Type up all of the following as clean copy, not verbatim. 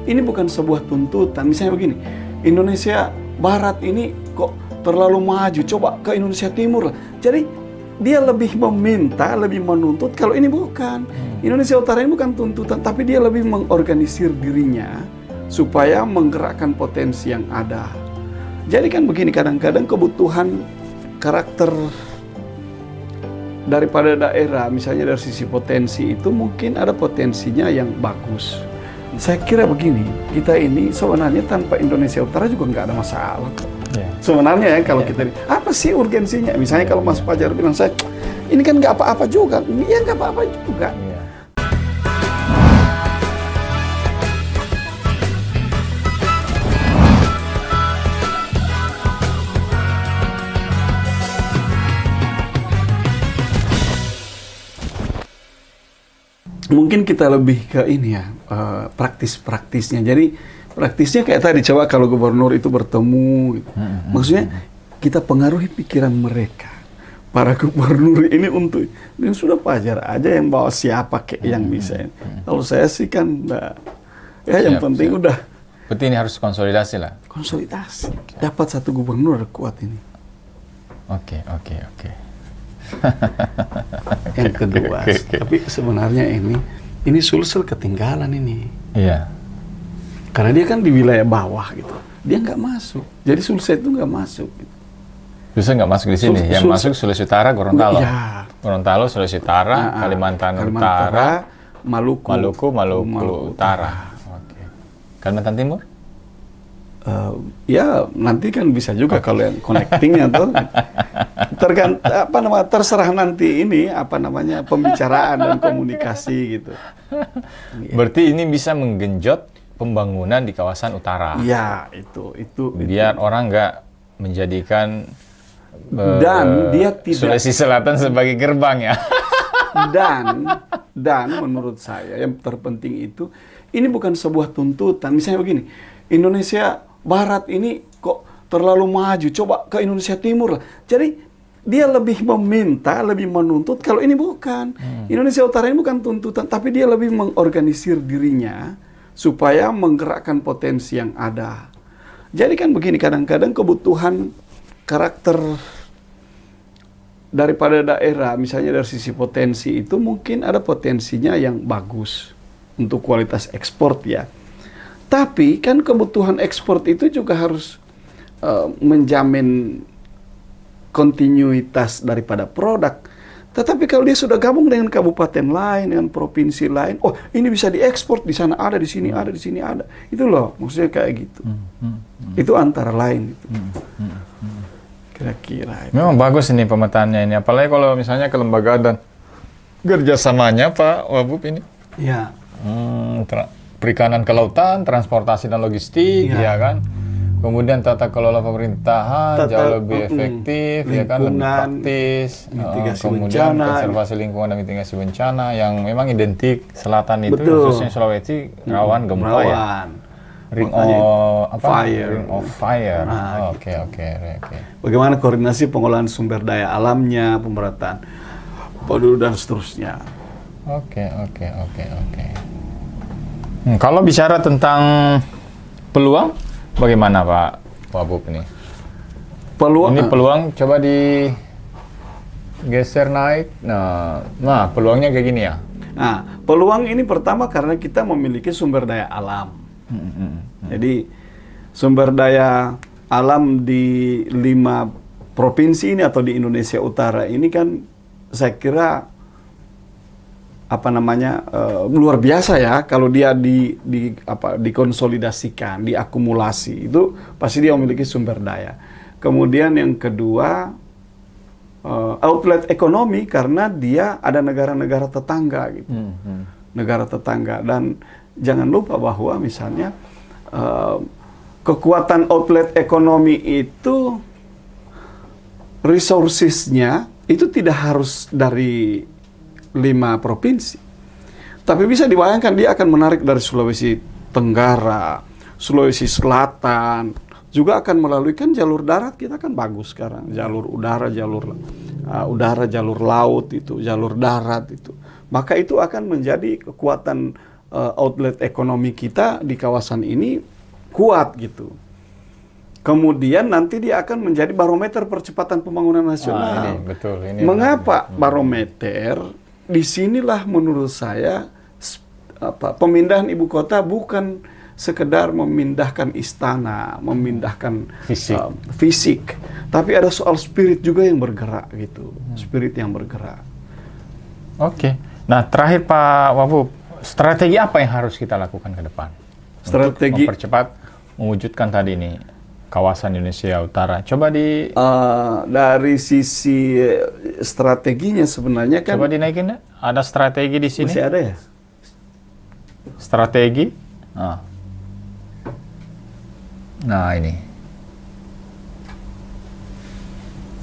ini bukan sebuah tuntutan. Misalnya begini, Indonesia Barat ini kok terlalu maju, coba ke Indonesia Timur lah. Jadi dia lebih meminta, lebih menuntut. Kalau ini bukan, Indonesia Utara ini bukan tuntutan, tapi dia lebih mengorganisir dirinya supaya menggerakkan potensi yang ada. Jadi kan begini, kadang-kadang kebutuhan karakter daripada daerah, misalnya dari sisi potensi itu mungkin ada potensinya yang bagus. Saya kira begini, kita ini sebenarnya tanpa Indonesia Utara juga nggak ada masalah. Sebenarnya ya kalau kita, apa sih urgensinya? Misalnya kalau Mas Fajar bilang, saya ini kan nggak apa-apa juga, ya nggak apa-apa juga. Mungkin kita lebih ke ini ya, praktis-praktisnya. Jadi praktisnya kayak tadi, coba kalau gubernur itu bertemu, gitu. Maksudnya kita pengaruhi pikiran mereka. Para gubernur ini untuk, ini sudah Fajar aja yang bawa siapa kayak yang bisa. Kalau saya sih kan, ya yang penting udah. Berarti ini harus konsolidasi lah. Konsolidasi. Dapat satu gubernur kuat ini. Oke. Yang kedua, tapi sebenarnya ini Sulsel ketinggalan ini. Iya. Karena dia kan di wilayah bawah gitu. Dia nggak masuk. Jadi Sulsel itu nggak masuk. Gitu. Sulsel nggak masuk di sini. Yang masuk Sulawesi Utara, Gorontalo. Ya. Gorontalo, Sulawesi Utara, Kalimantan Utara, Maluku Utara. Oke. Kalimantan Timur? Ya nanti kan bisa juga kalau yang connectingnya tuh terserah nanti ini pembicaraan dan komunikasi gitu. Berarti ini bisa menggenjot pembangunan di kawasan utara. Iya, itu. Biar orang nggak menjadikan dan dia tidak Sulawesi Selatan sebagai gerbang ya. dan menurut saya yang terpenting itu, ini bukan sebuah tuntutan. Misalnya begini, Indonesia Barat ini kok terlalu maju, coba ke Indonesia Timur lah. Jadi dia lebih meminta, lebih menuntut. Kalau ini bukan, Indonesia Utara ini bukan tuntutan, tapi dia lebih mengorganisir dirinya supaya menggerakkan potensi yang ada. Jadi kan begini, kadang-kadang kebutuhan karakter daripada daerah, misalnya dari sisi potensi itu mungkin ada potensinya yang bagus untuk kualitas ekspor ya. Tapi kan kebutuhan ekspor itu juga harus menjamin kontinuitas daripada produk. Tetapi kalau dia sudah gabung dengan kabupaten lain, dengan provinsi lain, oh ini bisa diekspor, di sana ada, di sini ada, di sini ada. Itu loh, maksudnya kayak gitu. Itu antara lain. Kira-kira. Memang bagus ini pemetaannya ini. Apalagi kalau misalnya kelembagaan dan kerjasamanya Pak Wabub ini. Ya. Perikanan kelautan, transportasi dan logistik, ya kan. Kemudian tata kelola pemerintahan jauh lebih efektif, ya kan, lebih praktis. Kemudian konservasi lingkungan dan mitigasi bencana yang memang identik selatan itu, khususnya Sulawesi rawan gempa ya. Ring of fire. Oke. Bagaimana koordinasi pengolahan sumber daya alamnya, pemerataan penduduk dan seterusnya. Oke. Kalau bicara tentang peluang, bagaimana Pak Wabub ini? Peluang coba digeser naik. Nah, peluangnya kayak gini ya. Nah, peluang ini pertama karena kita memiliki sumber daya alam. Jadi sumber daya alam di 5 provinsi ini atau di Indonesia Utara ini kan saya kira luar biasa ya. Kalau dia dikonsolidasikan, diakumulasi, itu pasti dia memiliki sumber daya. Kemudian yang kedua, outlet ekonomi karena dia ada negara-negara tetangga gitu. Negara tetangga, dan jangan lupa bahwa misalnya kekuatan outlet ekonomi itu resourcesnya itu tidak harus dari 5 provinsi. Tapi bisa dibayangkan dia akan menarik dari Sulawesi Tenggara, Sulawesi Selatan, juga akan melalui kan jalur darat kita kan bagus sekarang, jalur udara, jalur laut itu, jalur darat itu. Maka itu akan menjadi kekuatan outlet ekonomi kita di kawasan ini kuat gitu. Kemudian nanti dia akan menjadi barometer percepatan pembangunan nasional. Betul. Mengapa barometer? Disinilah menurut saya pemindahan ibu kota bukan sekedar memindahkan istana, memindahkan fisik, tapi ada soal spirit juga yang bergerak gitu, spirit yang bergerak. Oke. Nah, terakhir Pak Wagub, strategi apa yang harus kita lakukan ke depan? Strategi untuk mempercepat mewujudkan tadi ini kawasan Indonesia Utara. Coba dari sisi strateginya sebenarnya kan. Coba dinaikin, ada strategi di sini. Masih ada ya? Strategi. Nah ini.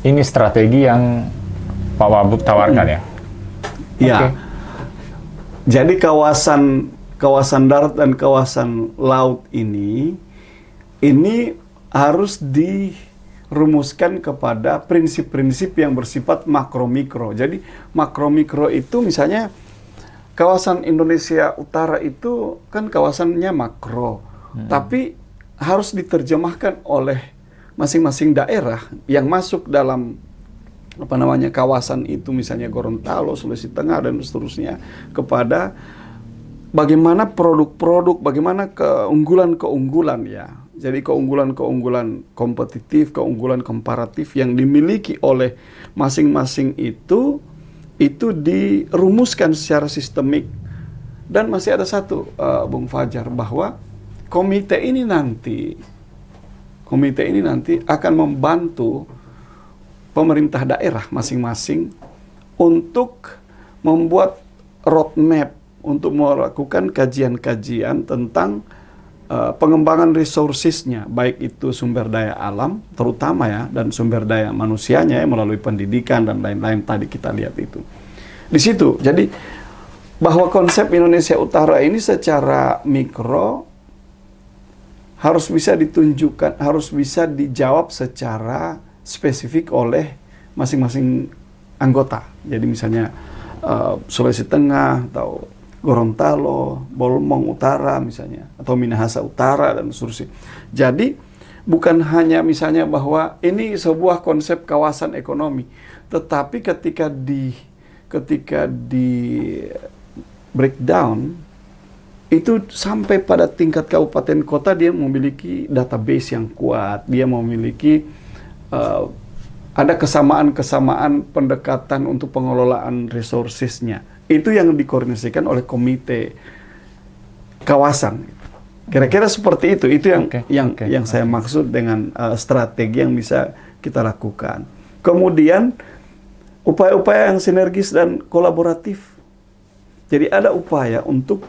Ini strategi yang Pak Wagub tawarkan ya. Iya. Okay. Jadi kawasan darat dan kawasan laut ini harus dirumuskan kepada prinsip-prinsip yang bersifat makro-mikro. Jadi makro-mikro itu misalnya kawasan Indonesia Utara itu kan kawasannya makro, tapi harus diterjemahkan oleh masing-masing daerah yang masuk dalam kawasan itu, misalnya Gorontalo, Sulawesi Tengah dan seterusnya, kepada bagaimana produk-produk, bagaimana keunggulan-keunggulan ya. Jadi keunggulan-keunggulan kompetitif, keunggulan komparatif yang dimiliki oleh masing-masing itu dirumuskan secara sistemik. Dan masih ada satu, Bung Fajar, bahwa komite ini nanti akan membantu pemerintah daerah masing-masing untuk membuat roadmap, untuk melakukan kajian-kajian tentang pengembangan resourcesnya, baik itu sumber daya alam terutama ya, dan sumber daya manusianya ya, melalui pendidikan dan lain-lain tadi kita lihat itu. Di situ, jadi bahwa konsep Indonesia Utara ini secara mikro harus bisa ditunjukkan, harus bisa dijawab secara spesifik oleh masing-masing anggota. Jadi misalnya Sulawesi Tengah atau Gorontalo, Bolmong Utara misalnya, atau Minahasa Utara dan seterusnya. Jadi bukan hanya misalnya bahwa ini sebuah konsep kawasan ekonomi, tetapi ketika di breakdown itu sampai pada tingkat kabupaten kota, dia memiliki database yang kuat, dia memiliki ada kesamaan-kesamaan pendekatan untuk pengelolaan resourcesnya. Itu yang dikoordinasikan oleh komite kawasan. Kira-kira seperti itu. Itu yang saya maksud dengan strategi yang bisa kita lakukan. Kemudian upaya-upaya yang sinergis dan kolaboratif. Jadi ada upaya untuk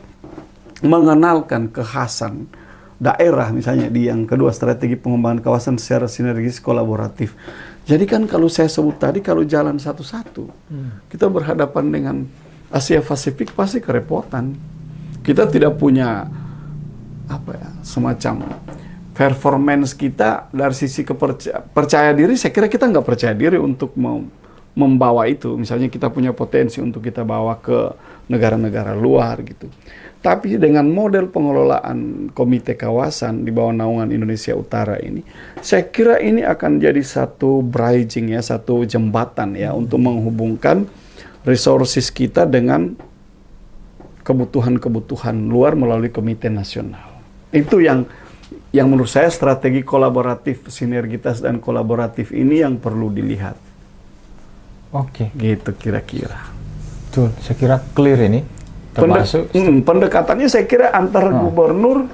mengenalkan kekhasan daerah, misalnya di yang kedua, strategi pengembangan kawasan secara sinergis kolaboratif. Jadi kan kalau saya sebut tadi, kalau jalan satu-satu, kita berhadapan dengan Asia Pasifik pasti kerepotan. Kita tidak punya semacam performance kita dari sisi percaya diri. Saya kira kita nggak percaya diri untuk membawa itu. Misalnya kita punya potensi untuk kita bawa ke negara-negara luar gitu. Tapi dengan model pengelolaan komite kawasan di bawah naungan Indonesia Utara ini, saya kira ini akan jadi satu bridging ya, satu jembatan ya, untuk menghubungkan resources kita dengan kebutuhan-kebutuhan luar melalui komite nasional. Itu yang menurut saya strategi kolaboratif, sinergitas dan kolaboratif ini yang perlu dilihat. Oke. Gitu kira-kira. Tuh, saya kira clear ini. Pendekatannya saya kira antar gubernur,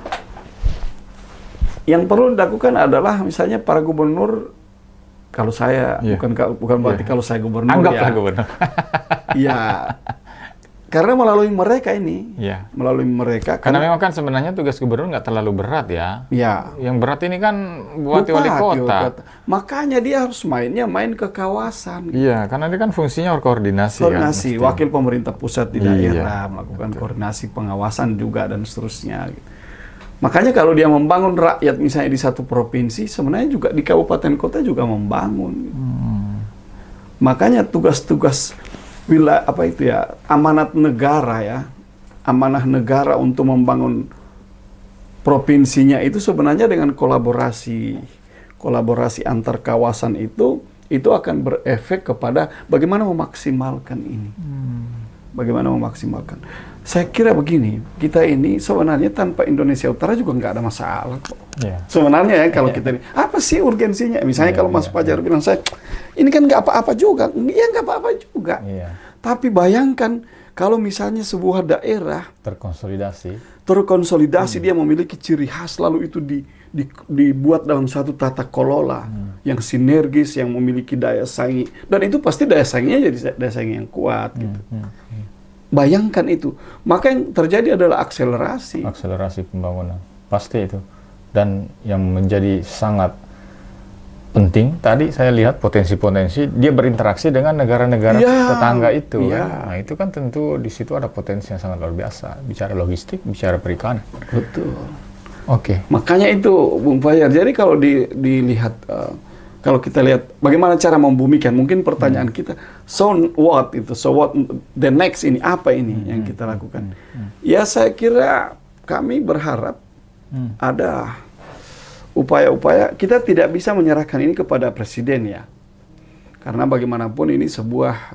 yang perlu dilakukan adalah misalnya para gubernur, kalau saya bukan berarti kalau saya gubernur, anggaplah gubernur. Ya, karena melalui mereka ini, melalui mereka. Karena memang kan sebenarnya tugas gubernur nggak terlalu berat ya. Ya. Yang berat ini kan buat wali kota. Makanya dia harus main ke kawasan. Iya, karena dia kan fungsinya koordinasi. Koordinasi, kan, wakil pemerintah pusat di daerah, melakukan koordinasi pengawasan juga dan seterusnya. Makanya kalau dia membangun rakyat misalnya di satu provinsi, sebenarnya juga di kabupaten kota juga membangun. Makanya tugas-tugas amanat negara ya, amanah negara untuk membangun provinsinya itu sebenarnya dengan kolaborasi antar kawasan itu akan berefek kepada bagaimana memaksimalkan ini. Bagaimana memaksimalkan. Saya kira begini, kita ini sebenarnya tanpa Indonesia Utara juga nggak ada masalah kok. Sebenarnya ya kalau kita ini, apa sih urgensinya? Misalnya kalau Mas Fajar bilang saya, ini kan nggak apa-apa juga. Ya nggak apa-apa juga. Tapi bayangkan kalau misalnya sebuah daerah terkonsolidasi, dia memiliki ciri khas, lalu itu dibuat dalam satu tata kelola yang sinergis, yang memiliki daya saing, dan itu pasti daya saingnya jadi daya saing yang kuat gitu. Bayangkan itu, maka yang terjadi adalah akselerasi pembangunan, pasti itu. Dan yang menjadi sangat penting tadi saya lihat potensi-potensi dia berinteraksi dengan negara-negara tetangga itu. Nah itu kan tentu di situ ada potensi yang sangat luar biasa, bicara logistik, bicara perikanan. Betul. Oke. Makanya itu Bung Fajar. Jadi kalau dilihat, kalau kita lihat bagaimana cara membumikan, mungkin pertanyaan kita, so what the next ini, apa ini yang kita lakukan? Ya saya kira kami berharap ada upaya-upaya, kita tidak bisa menyerahkan ini kepada presiden ya. Karena bagaimanapun ini sebuah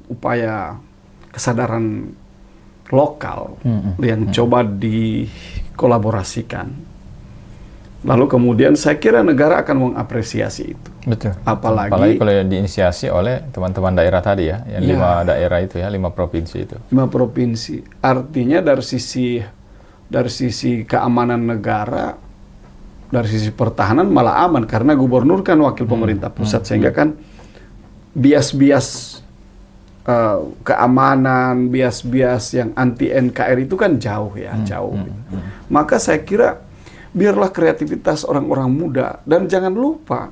upaya kesadaran lokal yang coba dikolaborasikan. Lalu kemudian saya kira negara akan mengapresiasi itu. Betul. Apalagi kalau diinisiasi oleh teman-teman daerah tadi ya, yang 5 daerah itu ya, 5 provinsi itu. 5 provinsi. Artinya dari sisi keamanan negara, dari sisi pertahanan malah aman karena gubernur kan wakil pemerintah pusat, sehingga kan bias-bias keamanan, bias-bias yang anti NKRI itu kan jauh ya, jauh. Maka saya kira biarlah kreativitas orang-orang muda, dan jangan lupa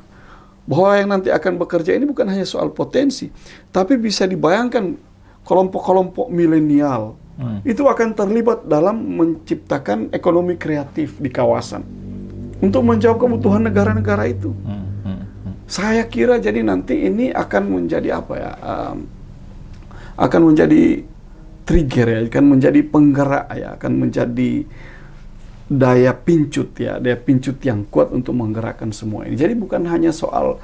bahwa yang nanti akan bekerja ini bukan hanya soal potensi, tapi bisa dibayangkan kelompok-kelompok milenial itu akan terlibat dalam menciptakan ekonomi kreatif di kawasan untuk menjawab kebutuhan negara-negara itu. Saya kira jadi nanti ini akan menjadi apa ya? Akan menjadi trigger ya, akan menjadi penggerak ya, akan menjadi daya pincut yang kuat untuk menggerakkan semua ini. Jadi bukan hanya soal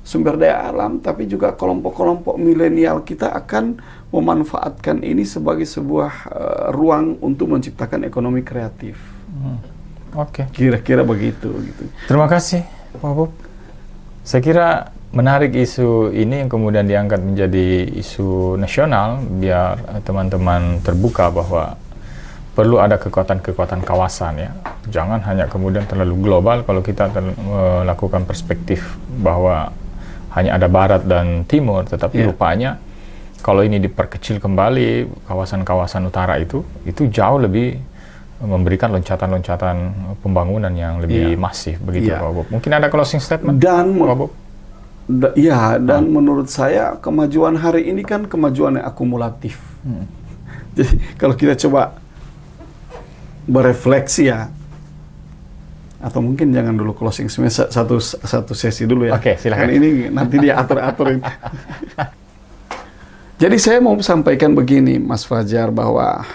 sumber daya alam, tapi juga kelompok-kelompok milenial kita akan memanfaatkan ini sebagai sebuah ruang untuk menciptakan ekonomi kreatif. Oke. Kira-kira begitu gitu. Terima kasih Pak Bob. Saya kira menarik isu ini yang kemudian diangkat menjadi isu nasional, biar teman-teman terbuka bahwa perlu ada kekuatan-kekuatan kawasan ya. Jangan hanya kemudian terlalu global kalau kita melakukan perspektif bahwa hanya ada barat dan timur, tetapi rupanya kalau ini diperkecil kembali, kawasan-kawasan utara itu jauh lebih memberikan loncatan-loncatan pembangunan yang lebih masif begitu Pak Bob. Mungkin ada closing statement Pak Bob? Dan menurut saya kemajuan hari ini kan kemajuan yang akumulatif. Jadi kalau kita coba berefleksi ya, atau mungkin jangan dulu closing, satu sesi dulu ya. Oke, silakan. Kan ini nanti dia atur-aturin. Jadi saya mau sampaikan begini, Mas Fajar, bahwa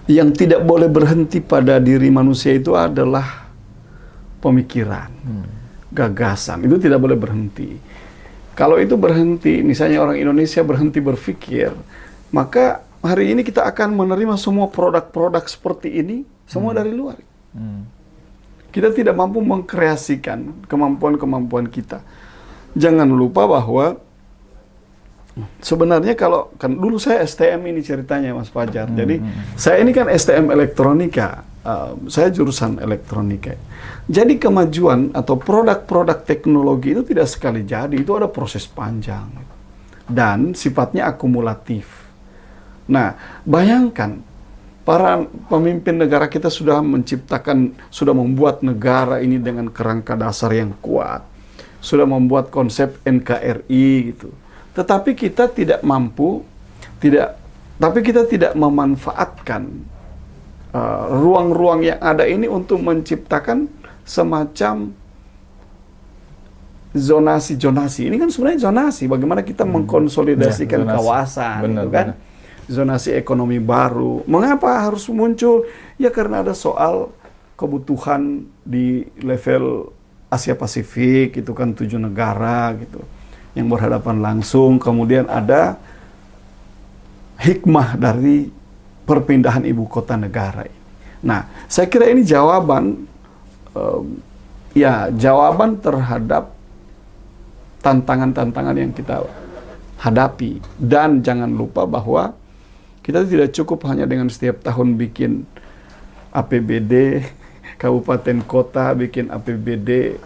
yang tidak boleh berhenti pada diri manusia itu adalah pemikiran, gagasan. Itu tidak boleh berhenti. Kalau itu berhenti, misalnya orang Indonesia berhenti berpikir, maka hari ini kita akan menerima semua produk-produk seperti ini, semua dari luar. Kita tidak mampu mengkreasikan kemampuan-kemampuan kita. Jangan lupa bahwa sebenarnya kalau kan dulu saya STM ini ceritanya Mas Fajar. Jadi saya ini kan STM elektronika, saya jurusan elektronika. Jadi kemajuan atau produk-produk teknologi itu tidak sekali jadi, itu ada proses panjang dan sifatnya akumulatif. Nah, bayangkan para pemimpin negara kita sudah membuat negara ini dengan kerangka dasar yang kuat, sudah membuat konsep NKRI gitu. Tetapi kita tidak memanfaatkan ruang-ruang yang ada ini untuk menciptakan semacam zonasi. Ini kan sebenarnya zonasi, bagaimana kita mengkonsolidasikan kawasan, gitu kan? zonasi ekonomi baru. Mengapa harus muncul? Ya karena ada soal kebutuhan di level Asia Pasifik, itu kan 7 negara gitu yang berhadapan langsung. Kemudian ada hikmah dari perpindahan ibu kota negara ini. Nah, saya kira ini jawaban jawaban terhadap tantangan-tantangan yang kita hadapi. Dan jangan lupa bahwa kita tidak cukup hanya dengan setiap tahun bikin APBD, kabupaten kota bikin APBD.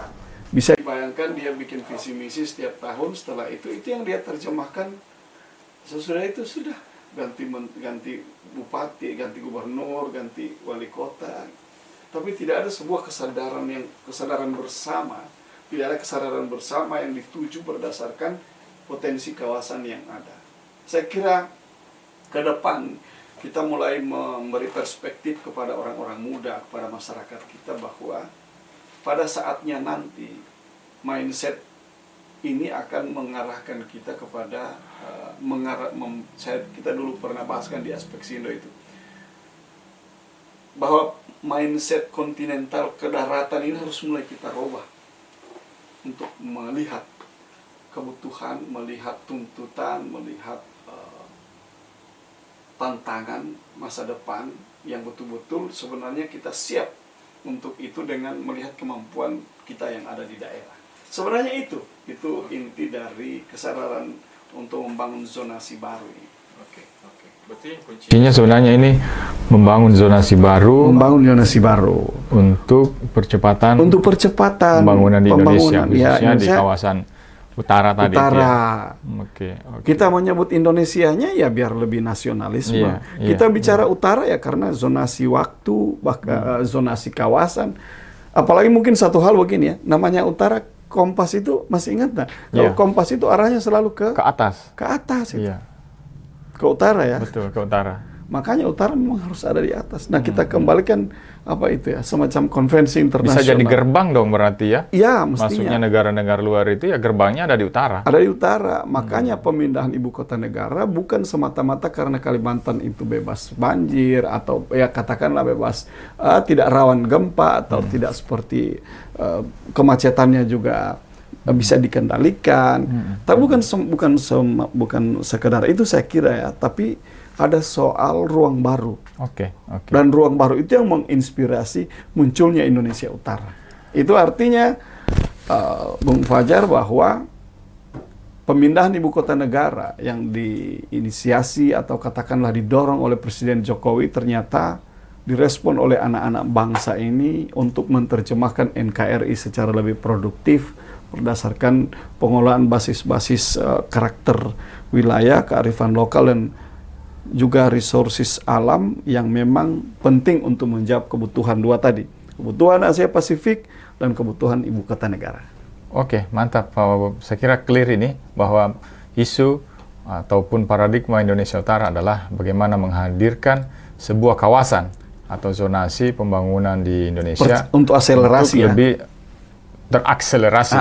Bisa dibayangkan dia bikin visi misi setiap tahun, setelah itu yang dia terjemahkan. Sesudah itu sudah ganti bupati, ganti gubernur, ganti wali kota. Tapi tidak ada sebuah kesadaran bersama, tidak ada kesadaran bersama yang dituju berdasarkan potensi kawasan yang ada. Saya kira ke depan kita mulai memberi perspektif kepada orang-orang muda, kepada masyarakat kita, bahwa pada saatnya nanti mindset ini akan mengarahkan kita kepada kita dulu pernah bahaskan di aspek Sindo itu, bahwa mindset kontinental kedaratan ini harus mulai kita rubah untuk melihat kebutuhan, melihat tuntutan, melihat tantangan masa depan yang betul-betul sebenarnya kita siap untuk itu dengan melihat kemampuan kita yang ada di daerah. Sebenarnya itu inti dari kesadaran untuk membangun zonasi baru ini. Oke. Berarti kuncinya sebenarnya ini membangun zonasi baru untuk percepatan pembangunan di Indonesia, khususnya di kawasan utara tadi. Oke. Kita menyebut Indonesianya ya biar lebih nasionalisme. Kita bicara utara ya karena zonasi waktu, bahkan zonasi kawasan. Apalagi mungkin satu hal begini ya, namanya utara, kompas itu masih ingat nggak? Kalau kompas itu arahnya selalu ke atas. Ke atas itu. Ke utara ya. Betul, ke utara. Makanya utara memang harus ada di atas. Nah, kita kembalikan semacam konvensi internasional. Bisa jadi gerbang dong berarti ya? Iya, mestinya. Maksudnya negara-negara luar itu ya gerbangnya ada di utara. Ada di utara. Makanya pemindahan ibu kota negara bukan semata-mata karena Kalimantan itu bebas banjir atau ya katakanlah bebas tidak rawan gempa atau tidak seperti kemacetannya juga bisa dikendalikan. Tapi bukan sekedar itu saya kira ya, tapi ada soal ruang baru. Oke. Dan ruang baru itu yang menginspirasi munculnya Indonesia Utara. Itu artinya, Bung Fajar, bahwa pemindahan ibu kota negara yang diinisiasi atau katakanlah didorong oleh Presiden Jokowi ternyata direspon oleh anak-anak bangsa ini untuk menerjemahkan NKRI secara lebih produktif berdasarkan pengolahan basis-basis karakter wilayah, kearifan lokal, dan juga resources alam yang memang penting untuk menjawab kebutuhan dua tadi. Kebutuhan Asia Pasifik dan kebutuhan ibu kota negara. Oke, mantap Pak Wagub. Saya kira clear ini bahwa isu ataupun paradigma Indonesia Utara adalah bagaimana menghadirkan sebuah kawasan atau zonasi pembangunan di Indonesia untuk akselerasi untuk lebih terakselerasi,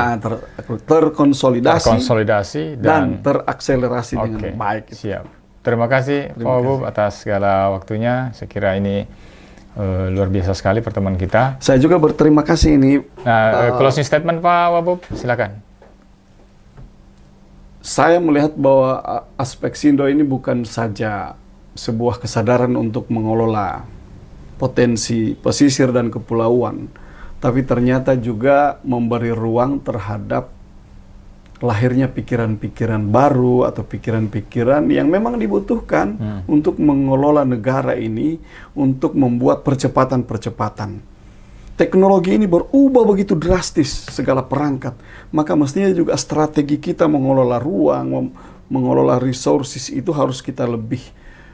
terkonsolidasi dan terakselerasi dengan baik. Siap. Terima kasih Pak Wagub atas segala waktunya. Saya kira ini luar biasa sekali pertemuan kita. Saya juga berterima kasih ini. Nah, closing statement Pak Wagub, silakan. Saya melihat bahwa aspek Sindo ini bukan saja sebuah kesadaran untuk mengelola potensi pesisir dan kepulauan, tapi ternyata juga memberi ruang terhadap lahirnya pikiran-pikiran baru atau pikiran-pikiran yang memang dibutuhkan untuk mengelola negara ini, untuk membuat percepatan-percepatan. Teknologi ini berubah begitu drastis segala perangkat, maka mestinya juga strategi kita mengelola ruang, mengelola resources itu harus kita lebih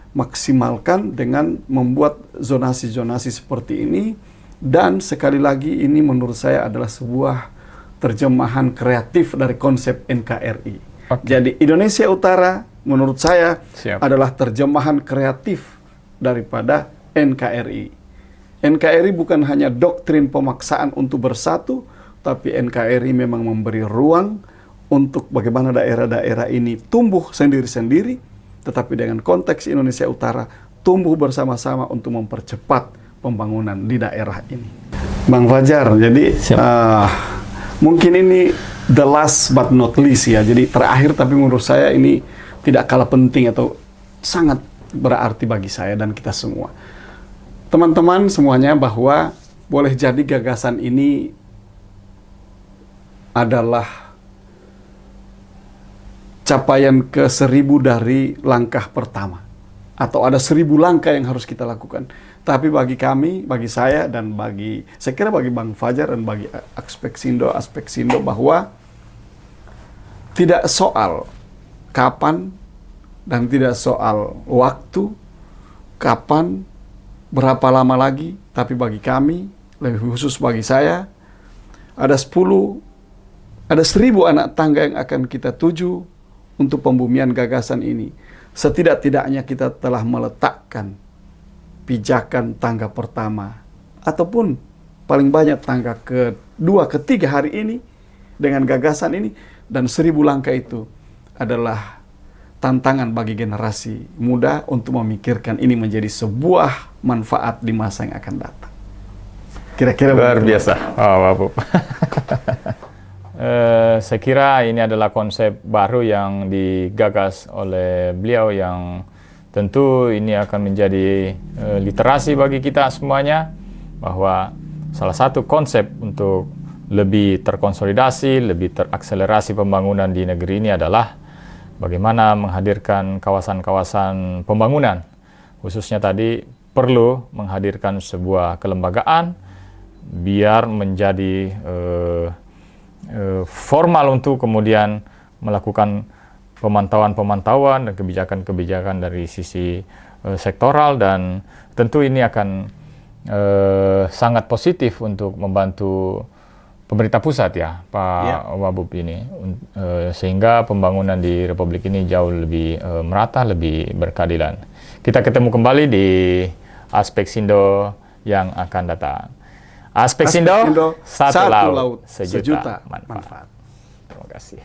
maksimalkan dengan membuat zonasi-zonasi seperti ini. Dan sekali lagi ini menurut saya adalah sebuah terjemahan kreatif dari konsep NKRI. Jadi Indonesia Utara menurut saya adalah terjemahan kreatif daripada NKRI. NKRI bukan hanya doktrin pemaksaan untuk bersatu, tapi NKRI memang memberi ruang untuk bagaimana daerah-daerah ini tumbuh sendiri-sendiri, tetapi dengan konteks Indonesia Utara tumbuh bersama-sama untuk mempercepat pembangunan di daerah ini. Bang Fajar, jadi mungkin ini the last but not least ya, jadi terakhir tapi menurut saya ini tidak kalah penting atau sangat berarti bagi saya dan kita semua. Teman-teman semuanya, bahwa boleh jadi gagasan ini adalah capaian ke-1000 dari langkah pertama. Atau ada 1000 langkah yang harus kita lakukan. Tapi bagi kami, bagi saya, dan saya kira bagi Bang Fajar dan bagi aspek Sindo, bahwa tidak soal kapan dan tidak soal waktu, kapan, berapa lama lagi, tapi bagi kami, lebih khusus bagi saya, ada 1000 anak tangga yang akan kita tuju untuk pembumian gagasan ini. Setidak-tidaknya kita telah meletakkan pijakan tangga pertama, ataupun paling banyak tangga kedua, ketiga hari ini dengan gagasan ini, dan 1000 langkah itu adalah tantangan bagi generasi muda untuk memikirkan ini menjadi sebuah manfaat di masa yang akan datang. Kira-kira luar biasa. Bapak. Saya kira ini adalah konsep baru yang digagas oleh beliau, yang tentu ini akan menjadi literasi bagi kita semuanya, bahwa salah satu konsep untuk lebih terkonsolidasi, lebih terakselerasi pembangunan di negeri ini adalah bagaimana menghadirkan kawasan-kawasan pembangunan. Khususnya tadi perlu menghadirkan sebuah kelembagaan biar menjadi formal untuk kemudian melakukan pemantauan dan kebijakan-kebijakan dari sisi sektoral, dan tentu ini akan sangat positif untuk membantu pemerintah pusat ya, Pak Wabub ini, sehingga pembangunan di Republik ini jauh lebih merata, lebih berkeadilan. Kita ketemu kembali di Aspek Sindo yang akan datang. Aspek Sindo, satu laut, sejuta manfaat. Terima kasih.